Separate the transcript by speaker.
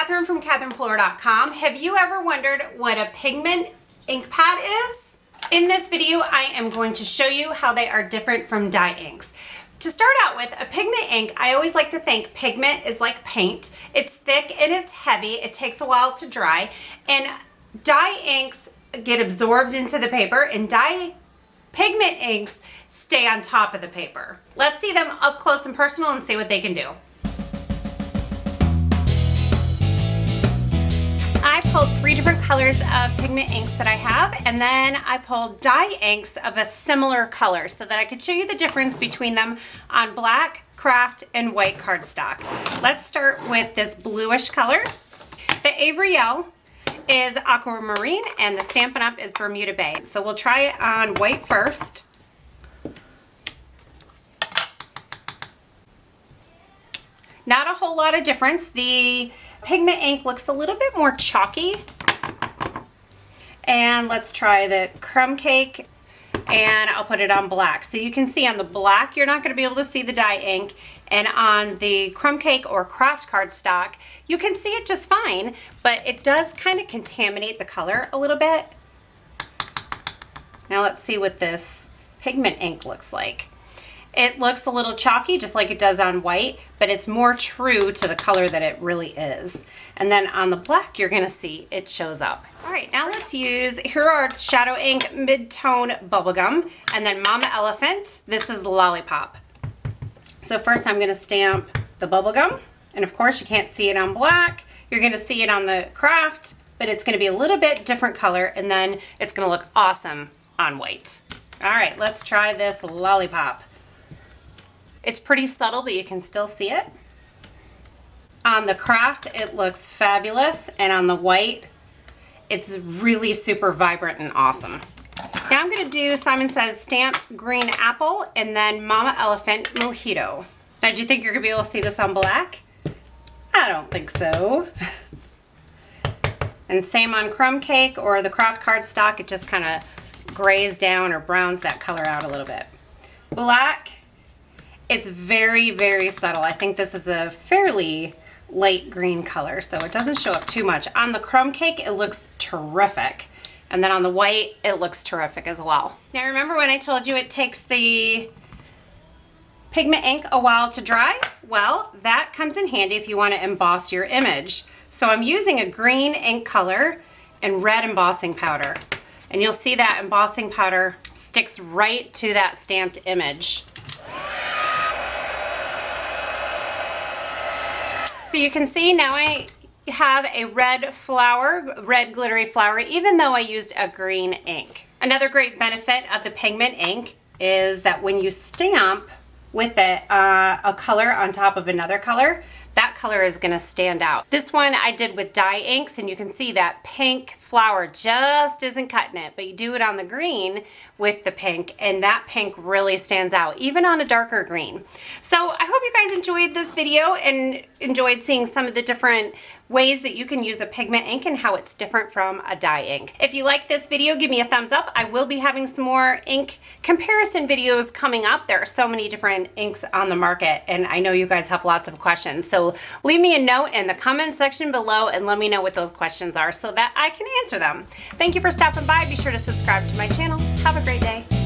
Speaker 1: Catherine from CatherinePlour.com. Have you ever wondered what a pigment ink pad is? In this video, I am going to show you how they are different from dye inks. To start out with, a pigment ink, I always like to think pigment is like paint. It's thick and it's heavy. It takes a while to dry. And dye inks get absorbed into the paper, and pigment inks stay on top of the paper. Let's see them up close and personal and see what they can do. I pulled 3 different colors of pigment inks that I have, and then I pulled dye inks of a similar color so that I could show you the difference between them on black, craft, and white cardstock. Let's start with this bluish color. The Avery Yell is aquamarine and the Stampin' Up! Is Bermuda Bay. So we'll try it on white first. Not a whole lot of difference. The pigment ink looks a little bit more chalky. And let's try the crumb cake, and I'll put it on black. So you can see on the black, you're not going to be able to see the dye ink, and on the crumb cake or craft cardstock, you can see it just fine, but it does kind of contaminate the color a little bit. Now let's see what this pigment ink looks like. It looks a little chalky, just like it does on white, but it's more true to the color that it really is. And then on the black, you're gonna see it shows up. All right, now let's use Hero Arts Shadow Ink Mid-Tone Bubblegum, and then Mama Elephant. This is Lollipop. So first I'm gonna stamp the bubblegum, and of course you can't see it on black. You're gonna see it on the craft, but it's gonna be a little bit different color, and then it's gonna look awesome on white. All right, let's try this Lollipop. It's pretty subtle, but you can still see it. On the craft, it looks fabulous, and on the white, it's really super vibrant and awesome. Now I'm gonna do Simon Says Stamp Green Apple, and then Mama Elephant Mojito. Now, do you think you're gonna be able to see this on black? I don't think so. And same on crumb cake or the craft cardstock, it just kind of grays down or browns that color out a little bit. Black, it's very, very subtle. I think this is a fairly light green color, so it doesn't show up too much. On the crumb cake, it looks terrific. And then on the white, it looks terrific as well. Now remember when I told you it takes the pigment ink a while to dry? Well, that comes in handy if you want to emboss your image. So I'm using a green ink color and red embossing powder. And you'll see that embossing powder sticks right to that stamped image. So you can see now I have a red flower, red glittery flower, even though I used a green ink. Another great benefit of the pigment ink is that when you stamp with it a color on top of another color, that color is gonna stand out. This one I did with dye inks, and you can see that pink flower just isn't cutting it, but you do it on the green with the pink, and that pink really stands out, even on a darker green. So I hope you guys enjoyed this video and enjoyed seeing some of the different ways that you can use a pigment ink and how it's different from a dye ink. If you like this video, give me a thumbs up. I will be having some more ink comparison videos coming up. There are so many different inks on the market, and I know you guys have lots of questions. So leave me a note in the comment section below and let me know what those questions are so that I can answer them. Thank you for stopping by. Be sure to subscribe to my channel. Have a great day.